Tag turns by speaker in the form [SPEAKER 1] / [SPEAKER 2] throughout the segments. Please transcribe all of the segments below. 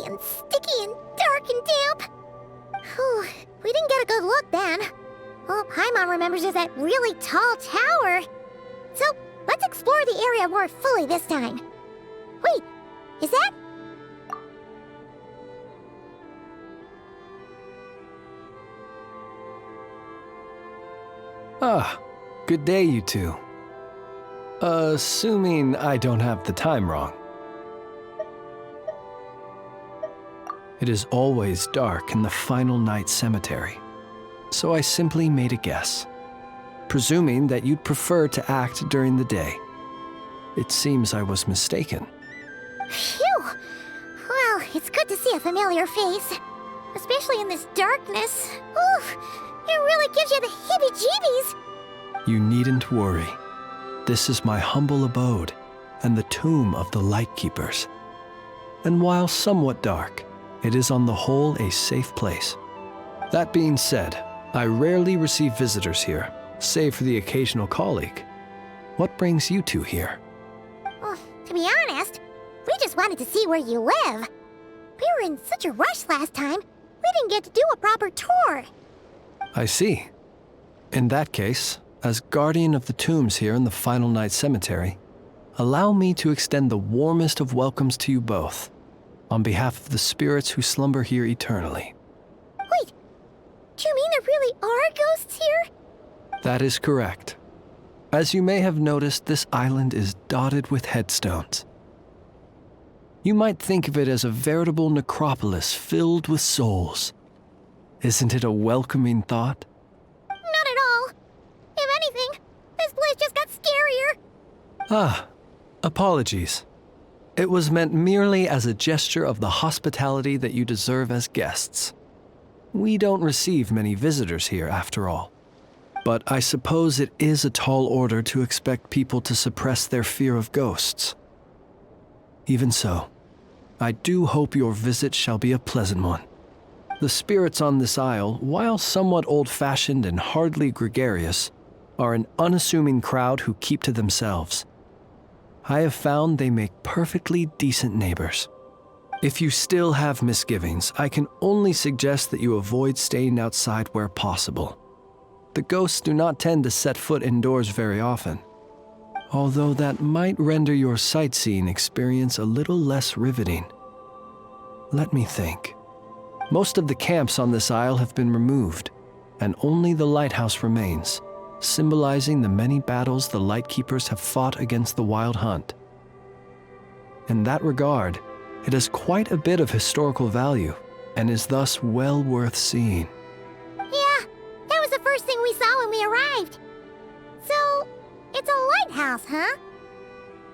[SPEAKER 1] musty and sticky and dark and damp. Whew, we didn't get a good look then. All Paimon remembers is that really tall tower. So, let's explore the area more fully this time. Wait, is that...
[SPEAKER 2] Ah, good day, you two. Assuming I don't have the time wrong. It is always dark in the final night cemetery, so I simply made a guess, presuming that you'd prefer to act during the day. It seems I was mistaken.
[SPEAKER 1] Phew! Well, it's good to see a familiar face, especially in this darkness. Oof! It really gives you the heebie-jeebies!
[SPEAKER 2] You needn't worry. This is my humble abode and the tomb of the Lightkeepers. And while somewhat dark, it is on the whole a safe place. That being said, I rarely receive visitors here, save for the occasional colleague. What brings you two here?
[SPEAKER 1] Well, to be honest, we just wanted to see where you live. We were in such a rush last time, we didn't get to do a proper tour.
[SPEAKER 2] I see. In that case, as guardian of the tombs here in the Final Night Cemetery, allow me to extend the warmest of welcomes to you both, on behalf of the spirits who slumber here eternally.
[SPEAKER 1] Wait, do you mean there really are ghosts here?
[SPEAKER 2] That is correct. As you may have noticed, this island is dotted with headstones. You might think of it as a veritable necropolis filled with souls. Isn't it a welcoming thought?
[SPEAKER 1] Not at all. If anything, this place just got scarier.
[SPEAKER 2] Ah, apologies. It was meant merely as a gesture of the hospitality that you deserve as guests. We don't receive many visitors here, after all. But I suppose it is a tall order to expect people to suppress their fear of ghosts. Even so, I do hope your visit shall be a pleasant one. The spirits on this isle, while somewhat old-fashioned and hardly gregarious, are an unassuming crowd who keep to themselves. I have found they make perfectly decent neighbors. If you still have misgivings, I can only suggest that you avoid staying outside where possible. The ghosts do not tend to set foot indoors very often, although that might render your sightseeing experience a little less riveting. Let me think. Most of the camps on this isle have been removed, and only the lighthouse remains, symbolizing the many battles the Lightkeepers have fought against the Wild Hunt. In that regard, it has quite a bit of historical value, and is thus well worth seeing.
[SPEAKER 1] Yeah, that was the first thing we saw when we arrived. So, it's a lighthouse, huh?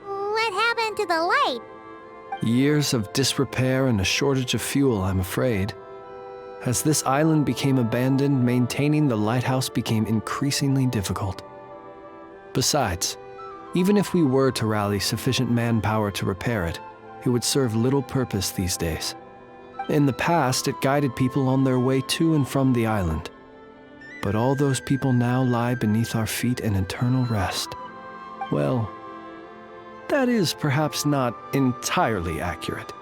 [SPEAKER 1] What happened to the light?
[SPEAKER 2] Years of disrepair and a shortage of fuel, I'm afraid. As this island became abandoned, maintaining the lighthouse became increasingly difficult. Besides, even if we were to rally sufficient manpower to repair it, it would serve little purpose these days. In the past, it guided people on their way to and from the island. But all those people now lie beneath our feet in eternal rest. Well, that is perhaps not entirely accurate.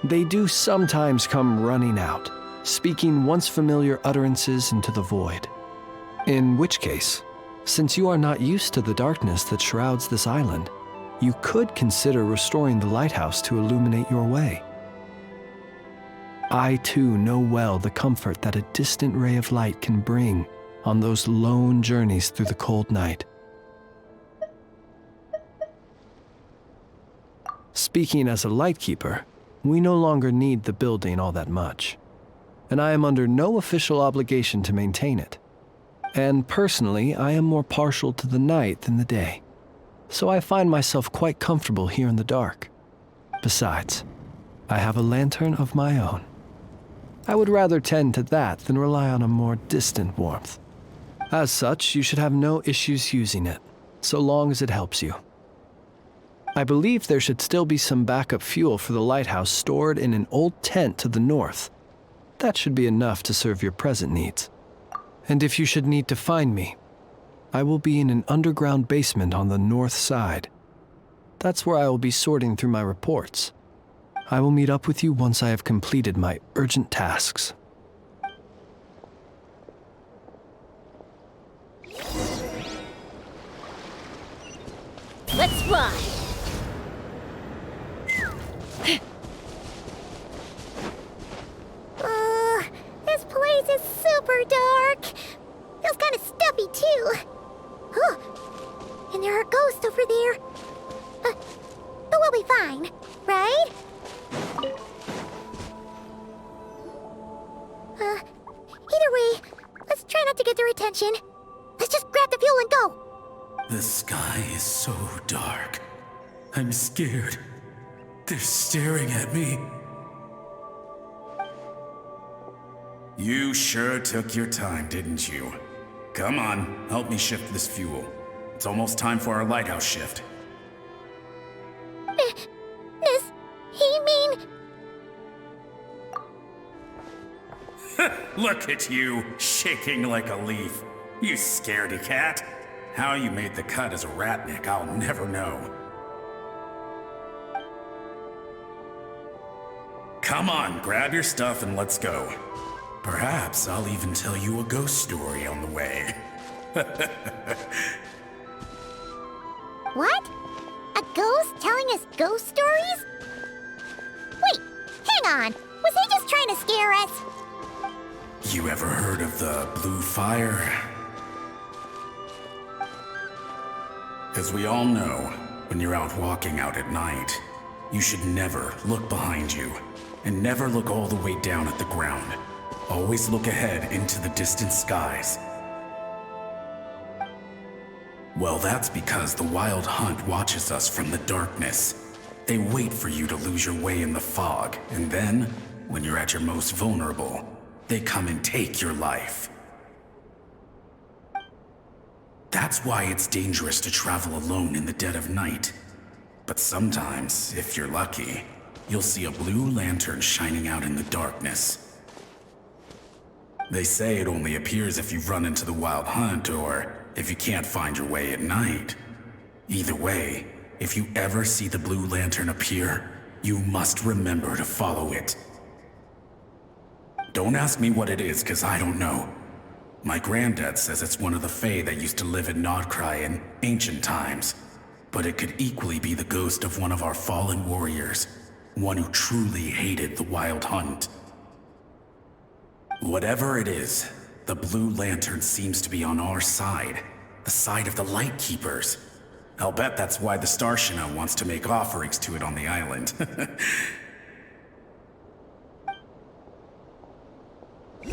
[SPEAKER 2] They do sometimes come running out, speaking once familiar utterances into the void. In which case, since you are not used to the darkness that shrouds this island, you could consider restoring the lighthouse to illuminate your way. I too know well the comfort that a distant ray of light can bring on those lone journeys through the cold night. Speaking as a lightkeeper, we no longer need the building all that much, and I am under no official obligation to maintain it. And personally, I am more partial to the night than the day, so I find myself quite comfortable here in the dark. Besides, I have a lantern of my own. I would rather tend to that than rely on a more distant warmth. As such, you should have no issues using it, so long as it helps you. I believe there should still be some backup fuel for the lighthouse stored in an old tent to the north. That should be enough to serve your present needs. And if you should need to find me, I will be in an underground basement on the north side. That's where I will be sorting through my reports. I will meet up with you once I have completed my urgent tasks.
[SPEAKER 1] Let's fly! This place is super dark. Feels kind of stuffy too. Huh. And there are ghosts over there. But we'll be fine, right? Either way, let's try not to get their attention. Let's just grab the fuel and go.
[SPEAKER 3] The sky is so dark. I'm scared. They're staring at me. You sure took your time, didn't you? Come on, help me shift this fuel. It's almost time for our lighthouse shift.
[SPEAKER 1] Does he mean...
[SPEAKER 3] Look at you, shaking like a leaf. You scaredy cat. How you made the cut as a ratnik, I'll never know. Come on, grab your stuff and let's go. Perhaps I'll even tell you a ghost story on the way.
[SPEAKER 1] What? A ghost telling us ghost stories? Wait, hang on. Was he just trying to scare us?
[SPEAKER 3] You ever heard of the blue fire? As we all know, when you're out walking out at night, you should never look behind you, and never look all the way down at the ground. Always look ahead into the distant skies. Well, that's because the Wild Hunt watches us from the darkness. They wait for you to lose your way in the fog, and then, when you're at your most vulnerable, they come and take your life. That's why it's dangerous to travel alone in the dead of night. But sometimes, if you're lucky, you'll see a blue lantern shining out in the darkness. They say it only appears if you've run into the Wild Hunt or if you can't find your way at night. Either way, if you ever see the blue lantern appear, you must remember to follow it. Don't ask me what it is, 'cause I don't know. My granddad says it's one of the Fae that used to live in Nodcry in ancient times. But it could equally be the ghost of one of our fallen warriors, one who truly hated the Wild Hunt. Whatever it is, the blue lantern seems to be on our side, the side of the Light Keepers. I'll bet that's why the Starshina wants to make offerings to it on the island.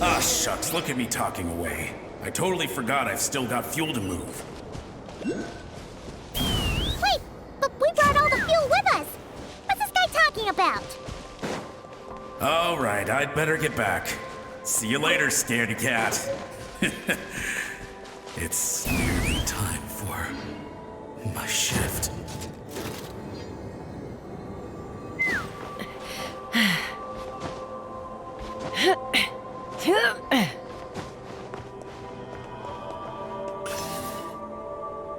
[SPEAKER 3] Ah, shucks, look at me talking away. I totally forgot I've still got fuel to move.
[SPEAKER 1] Wait, but we brought all the fuel with us. What's this guy talking about?
[SPEAKER 3] All right, I'd better get back. See you later, scaredy cat. It's nearly time for my shift.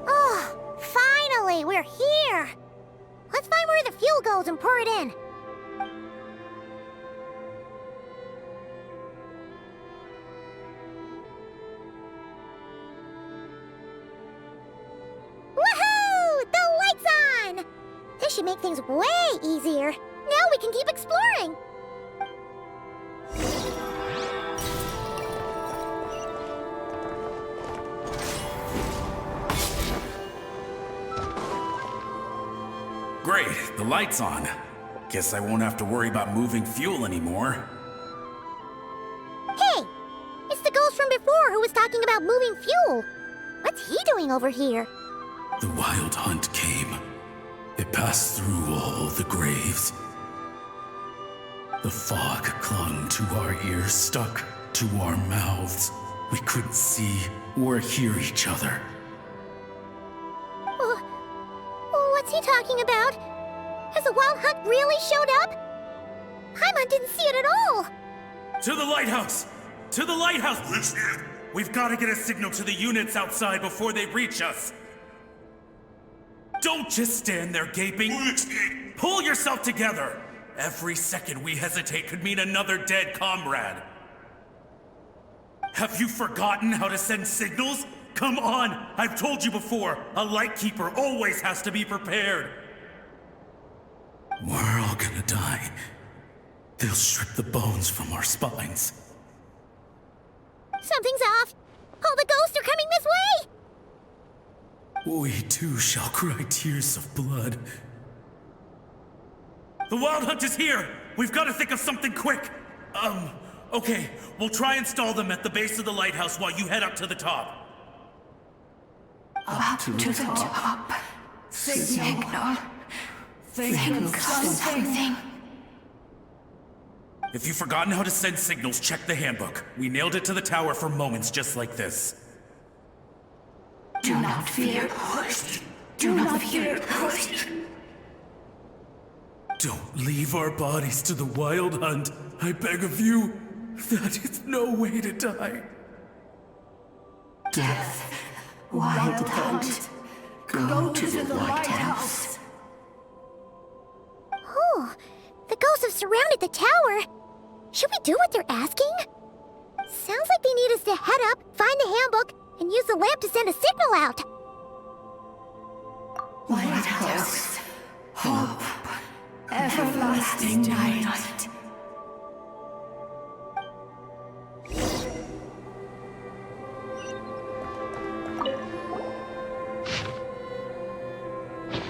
[SPEAKER 1] Oh, finally, we're here. Let's find where the fuel goes and pour it in. Woohoo! The light's on! This should make things way easier. Now we can keep exploring.
[SPEAKER 3] Great, the light's on. Guess I won't have to worry about moving fuel anymore.
[SPEAKER 1] Hey, it's the ghost from before who was talking about moving fuel. What's he doing over here?
[SPEAKER 3] The Wild Hunt came. It passed through all the graves. The fog clung to our ears, stuck to our mouths. We couldn't see or hear each other.
[SPEAKER 1] What's he talking about? Has the Wild Hunt really showed up? Paimon didn't see it at all.
[SPEAKER 3] To the lighthouse! To the lighthouse! We've got to get a signal to the units outside before they reach us. Don't just stand there gaping. Pull yourself together. Every second we hesitate could mean another dead comrade. Have you forgotten how to send signals? Come on! I've told you before, a Lightkeeper always has to be prepared. We're all gonna die. They'll strip the bones from our spines.
[SPEAKER 1] Something's off. All the ghosts are coming this way!
[SPEAKER 3] We too shall cry tears of blood. The Wild Hunt is here! We've got to think of something quick! Okay, we'll try and stall them at the base of the lighthouse while you head up to the top.
[SPEAKER 4] Up to the top. Signal. Think of something.
[SPEAKER 3] If you've forgotten how to send signals, check the handbook. We nailed it to the tower for moments just like this.
[SPEAKER 4] Do not fear. Do not fear.
[SPEAKER 3] Don't leave our bodies to the Wild Hunt. I beg of you. That is no way to die.
[SPEAKER 4] Death. Wild Hunt. Go to the lighthouse.
[SPEAKER 1] Oh, the ghosts have surrounded the tower. Should we do what they're asking? Sounds like they need us to head up, find the handbook, and use the lamp to send a signal out.
[SPEAKER 4] Lighthouse. Hope. Everlasting night.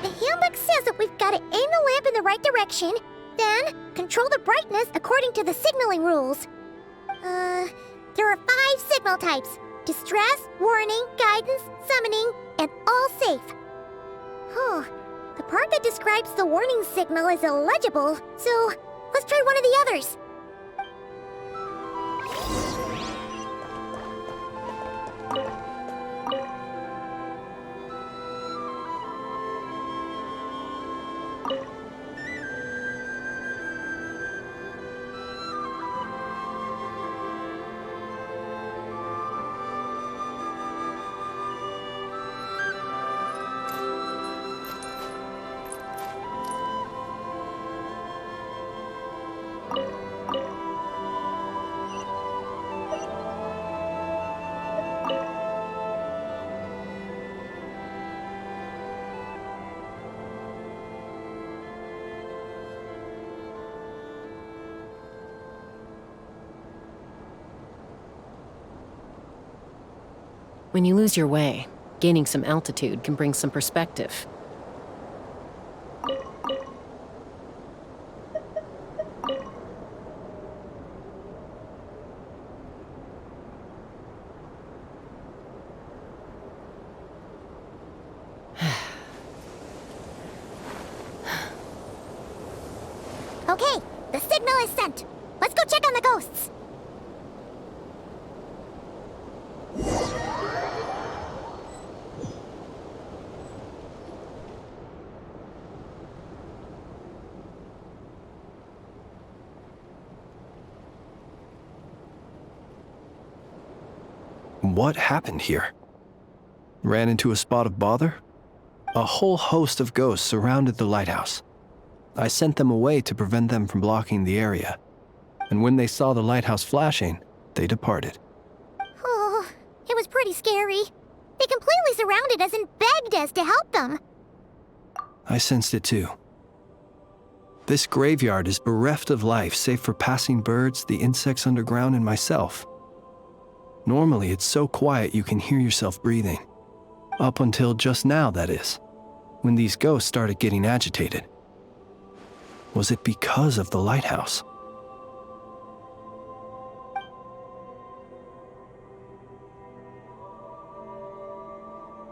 [SPEAKER 1] The handbook says that we've got to aim the lamp in the right direction, then control the brightness according to the signaling rules. There are 5 signal types: distress, warning, guidance, summoning, and all safe. The part that describes the warning signal is illegible, so let's try one of the others.
[SPEAKER 5] When you lose your way, gaining some altitude can bring some perspective.
[SPEAKER 1] Okay, the signal is sent. Let's go check on the ghosts.
[SPEAKER 2] What happened here? Ran into a spot of bother? A whole host of ghosts surrounded the lighthouse. I sent them away to prevent them from blocking the area. And when they saw the lighthouse flashing, they departed.
[SPEAKER 1] Oh, it was pretty scary. They completely surrounded us and begged us to help them.
[SPEAKER 2] I sensed it too. This graveyard is bereft of life save for passing birds, the insects underground, and myself. Normally, it's so quiet you can hear yourself breathing. Up until just now, that is, when these ghosts started getting agitated. Was it because of the lighthouse?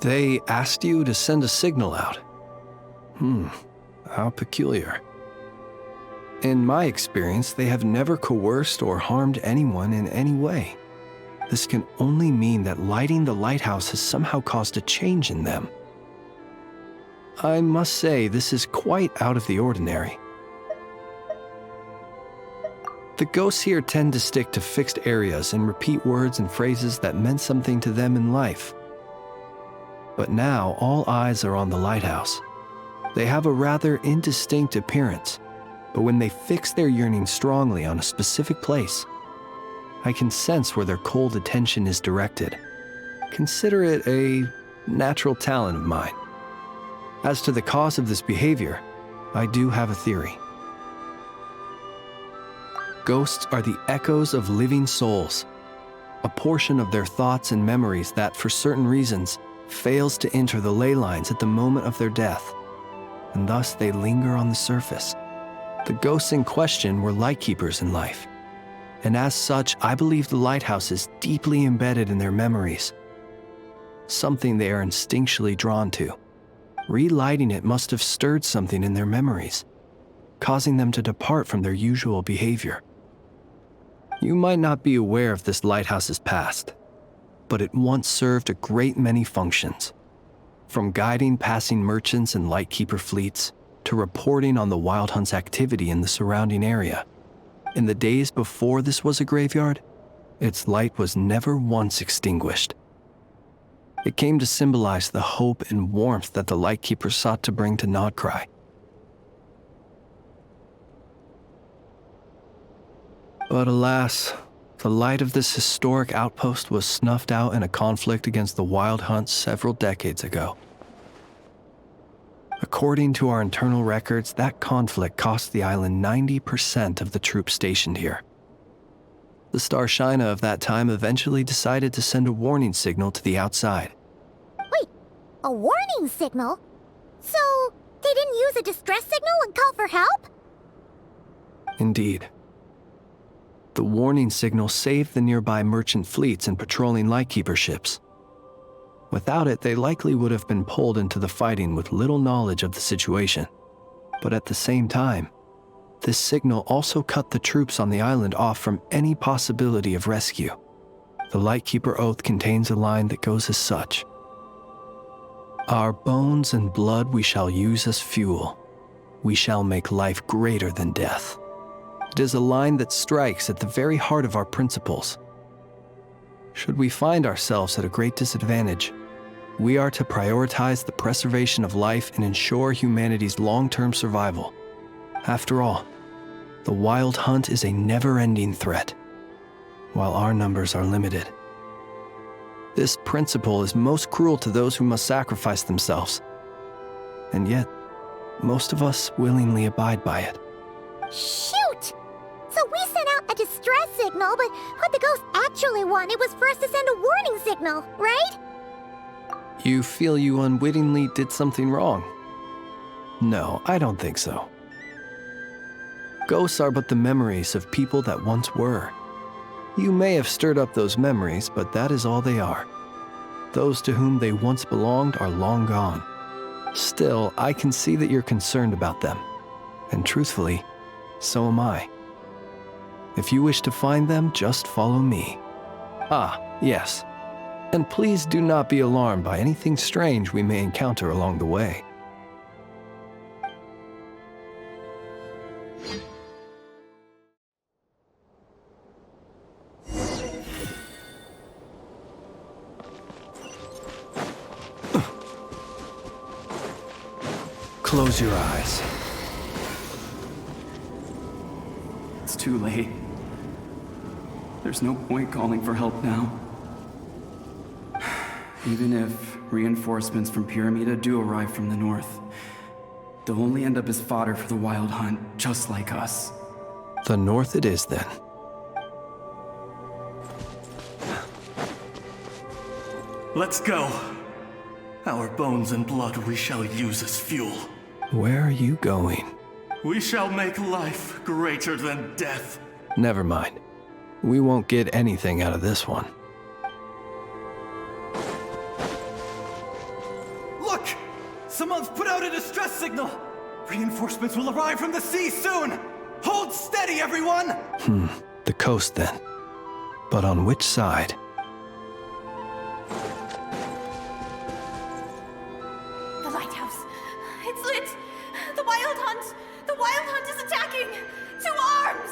[SPEAKER 2] They asked you to send a signal out. How peculiar. In my experience, they have never coerced or harmed anyone in any way. This can only mean that lighting the lighthouse has somehow caused a change in them. I must say, this is quite out of the ordinary. The ghosts here tend to stick to fixed areas and repeat words and phrases that meant something to them in life. But now all eyes are on the lighthouse. They have a rather indistinct appearance, but when they fix their yearning strongly on a specific place, I can sense where their cold attention is directed. Consider it a natural talent of mine. As to the cause of this behavior, I do have a theory. Ghosts are the echoes of living souls, a portion of their thoughts and memories that, for certain reasons, fails to enter the ley lines at the moment of their death, and thus they linger on the surface. The ghosts in question were lightkeepers in life, and as such, I believe the lighthouse is deeply embedded in their memories, something they are instinctually drawn to. Relighting it must have stirred something in their memories, causing them to depart from their usual behavior. You might not be aware of this lighthouse's past, but it once served a great many functions, from guiding passing merchants and lightkeeper fleets to reporting on the Wild Hunt's activity in the surrounding area. In the days before this was a graveyard, its light was never once extinguished. It came to symbolize the hope and warmth that the lightkeeper sought to bring to Nodcry. But alas, the light of this historic outpost was snuffed out in a conflict against the Wild Hunt several decades ago. According to our internal records, that conflict cost the island 90% of the troops stationed here. The Starshina of that time eventually decided to send a warning signal to the outside.
[SPEAKER 1] Wait, a warning signal? So, they didn't use a distress signal and call for help?
[SPEAKER 2] Indeed. The warning signal saved the nearby merchant fleets and patrolling lightkeeper ships. Without it, they likely would have been pulled into the fighting with little knowledge of the situation. But at the same time, this signal also cut the troops on the island off from any possibility of rescue. The Lightkeeper Oath contains a line that goes as such: "Our bones and blood we shall use as fuel. We shall make life greater than death." It is a line that strikes at the very heart of our principles. Should we find ourselves at a great disadvantage, we are to prioritize the preservation of life and ensure humanity's long-term survival. After all, the Wild Hunt is a never-ending threat, while our numbers are limited. This principle is most cruel to those who must sacrifice themselves, and yet, most of us willingly abide by it.
[SPEAKER 1] Shoot! So we sent out a distress signal, but what the ghost actually wanted was for us to send a warning signal, right?
[SPEAKER 2] You feel you unwittingly did something wrong? No, I don't think so. Ghosts are but the memories of people that once were. You may have stirred up those memories, but that is all they are. Those to whom they once belonged are long gone. Still, I can see that you're concerned about them. And truthfully, so am I. If you wish to find them, just follow me. Ah, yes. And please do not be alarmed by anything strange we may encounter along the way. Close your eyes.
[SPEAKER 6] It's too late. There's no point calling for help now. Even if reinforcements from Pyramida do arrive from the north, they'll only end up as fodder for the Wild Hunt, just like us.
[SPEAKER 2] The north it is, then.
[SPEAKER 7] Let's go. Our bones and blood we shall use as fuel.
[SPEAKER 2] Where are you going?
[SPEAKER 7] We shall make life greater than death.
[SPEAKER 2] Never mind. We won't get anything out of this one.
[SPEAKER 7] Look! Someone's put out a distress signal! Reinforcements will arrive from the sea soon! Hold steady, everyone!
[SPEAKER 2] The coast then. But on which side?
[SPEAKER 4] The lighthouse. It's lit. The Wild Hunt. The Wild Hunt is attacking. To arms!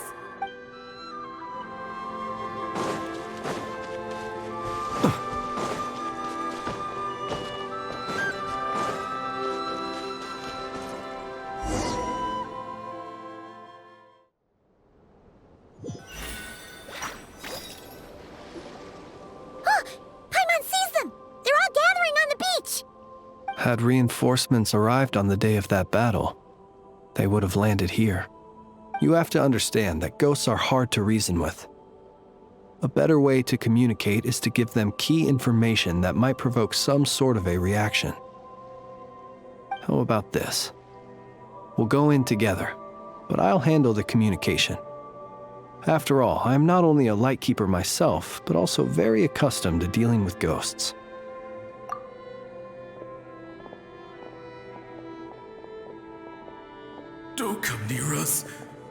[SPEAKER 2] Had reinforcements arrived on the day of that battle, they would have landed here. You have to understand that ghosts are hard to reason with. A better way to communicate is to give them key information that might provoke some sort of a reaction. How about this? We'll go in together, but I'll handle the communication. After all, I am not only a lightkeeper myself, but also very accustomed to dealing with ghosts.
[SPEAKER 3] Don't come near us.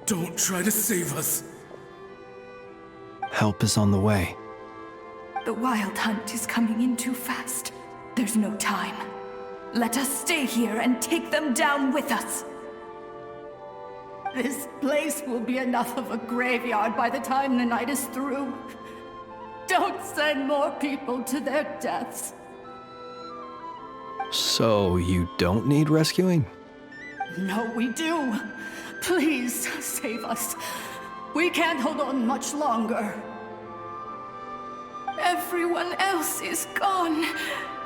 [SPEAKER 3] Don't try to save us.
[SPEAKER 2] Help is on the way.
[SPEAKER 4] The Wild Hunt is coming in too fast. There's no time. Let us stay here and take them down with us.
[SPEAKER 8] This place will be enough of a graveyard by the time the night is through. Don't send more people to their deaths.
[SPEAKER 2] So you don't need rescuing?
[SPEAKER 8] No, we do. Please, save us. We can't hold on much longer.
[SPEAKER 4] Everyone else is gone,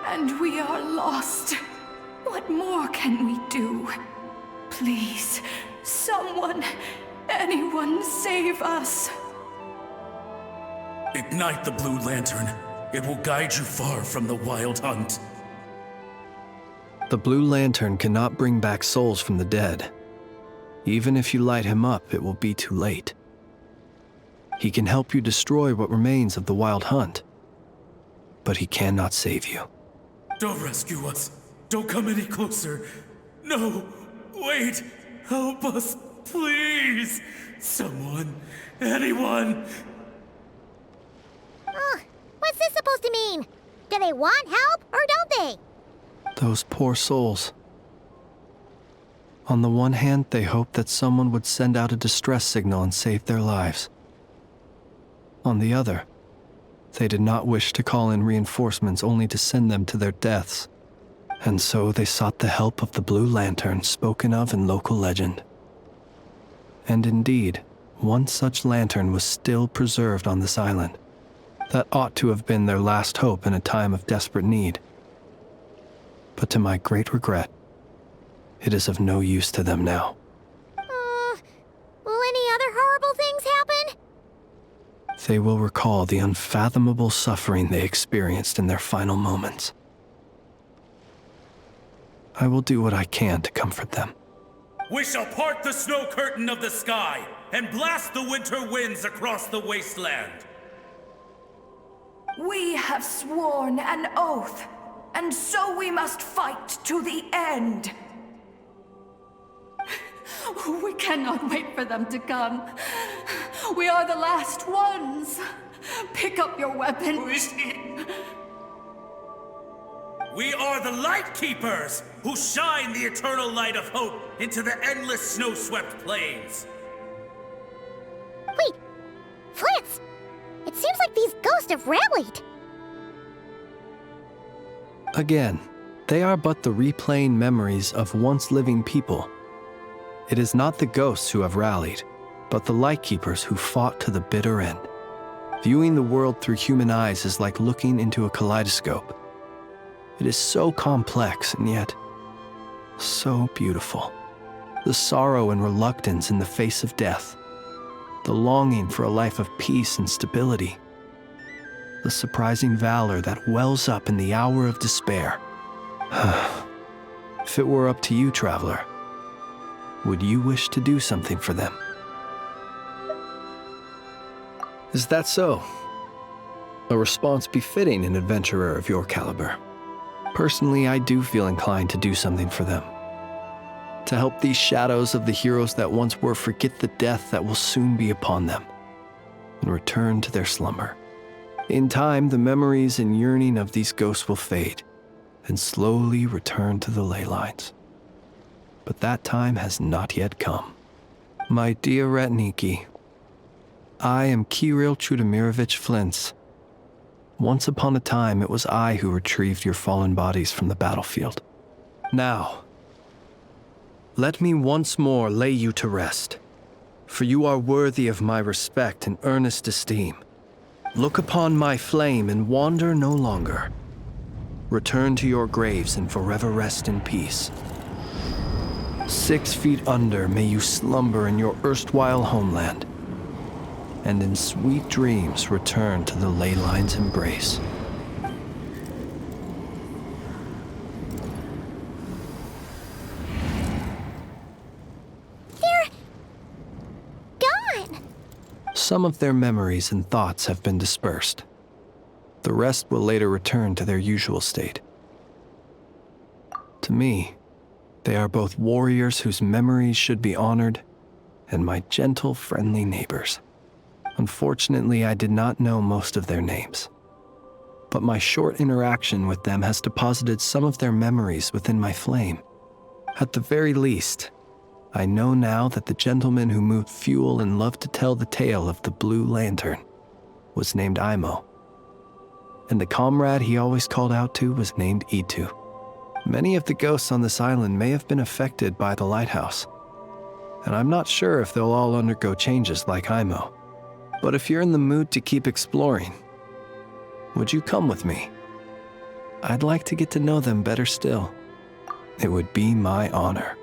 [SPEAKER 4] and we are lost. What more can we do? Please, someone, anyone, save us.
[SPEAKER 3] Ignite the blue lantern. It will guide you far from the Wild Hunt.
[SPEAKER 2] The blue lantern cannot bring back souls from the dead. Even if you light him up, it will be too late. He can help you destroy what remains of the Wild Hunt, but he cannot save you.
[SPEAKER 3] Don't rescue us. Don't come any closer. No, wait. Help us, please. Someone, anyone.
[SPEAKER 1] What's this supposed to mean? Do they want help or don't they?
[SPEAKER 2] Those poor souls. On the one hand, they hoped that someone would send out a distress signal and save their lives. On the other, they did not wish to call in reinforcements only to send them to their deaths. And so they sought the help of the Blue Lantern spoken of in local legend. And indeed, one such lantern was still preserved on this island. That ought to have been their last hope in a time of desperate need. But to my great regret, it is of no use to them now.
[SPEAKER 1] Will any other horrible things happen?
[SPEAKER 2] They will recall the unfathomable suffering they experienced in their final moments. I will do what I can to comfort them.
[SPEAKER 3] We shall part the snow curtain of the sky and blast the winter winds across the wasteland.
[SPEAKER 4] We have sworn an oath, and so we must fight to the end.
[SPEAKER 8] We cannot wait for them to come. We are the last ones. Pick up your weapons.
[SPEAKER 3] We are the Light Keepers, who shine the eternal light of hope into the endless snow-swept plains.
[SPEAKER 1] Wait, Fritz! It seems like these ghosts have rallied.
[SPEAKER 2] Again, they are but the replaying memories of once living people. It is not the ghosts who have rallied, but the Lightkeepers who fought to the bitter end. Viewing the world through human eyes is like looking into a kaleidoscope. It is so complex and yet so beautiful. The sorrow and reluctance in the face of death. The longing for a life of peace and stability. The surprising valor that wells up in the hour of despair. If it were up to you, traveler, would you wish to do something for them? Is that so? A response befitting an adventurer of your caliber. Personally, I do feel inclined to do something for them. To help these shadows of the heroes that once were forget the death that will soon be upon them, and return to their slumber. In time, the memories and yearning of these ghosts will fade, and slowly return to the ley lines. But that time has not yet come. My dear Retniki, I am Kirill Chudamirovich Flintz. Once upon a time, it was I who retrieved your fallen bodies from the battlefield. Now, let me once more lay you to rest, for you are worthy of my respect and earnest esteem. Look upon my flame and wander no longer. return to your graves and forever rest in peace. 6 feet under may you slumber in your erstwhile homeland, and in sweet dreams return to the ley line's embrace.
[SPEAKER 1] They're gone.
[SPEAKER 2] Some of their memories and thoughts have been dispersed. The rest will later return to their usual state. To me, they are both warriors whose memories should be honored and my gentle, friendly neighbors. Unfortunately, I did not know most of their names, but my short interaction with them has deposited some of their memories within my flame. At the very least, I know now that the gentleman who moved fuel and loved to tell the tale of the Blue Lantern was named Imo, and the comrade he always called out to was named Itu. Many of the ghosts on this island may have been affected by the Lighthouse, and I'm not sure if they'll all undergo changes like Imo. But if you're in the mood to keep exploring, would you come with me? I'd like to get to know them better still. It would be my honor.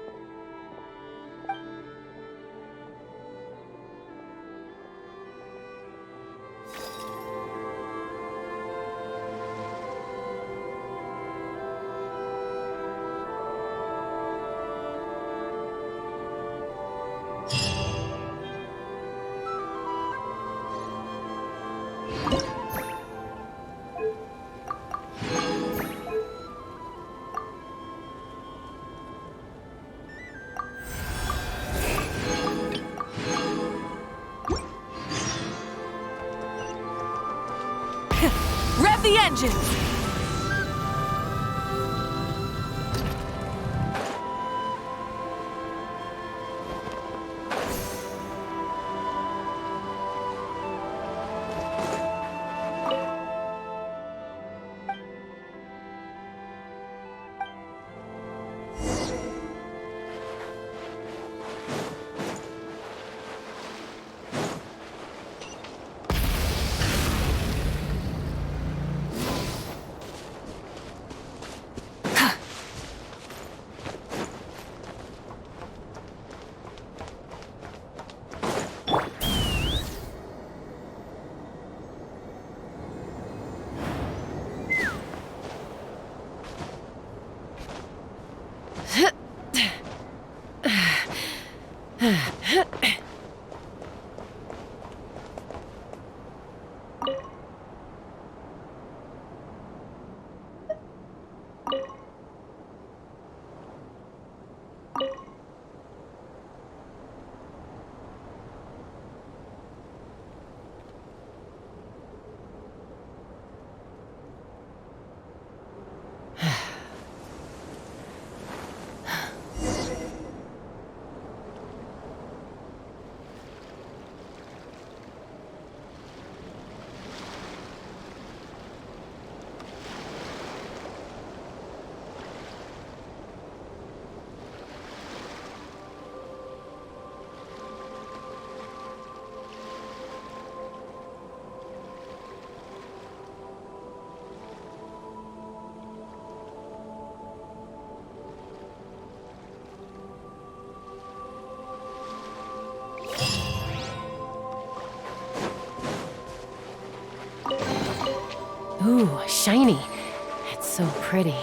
[SPEAKER 9] Rev the engines!
[SPEAKER 5] Ooh, shiny. It's so pretty.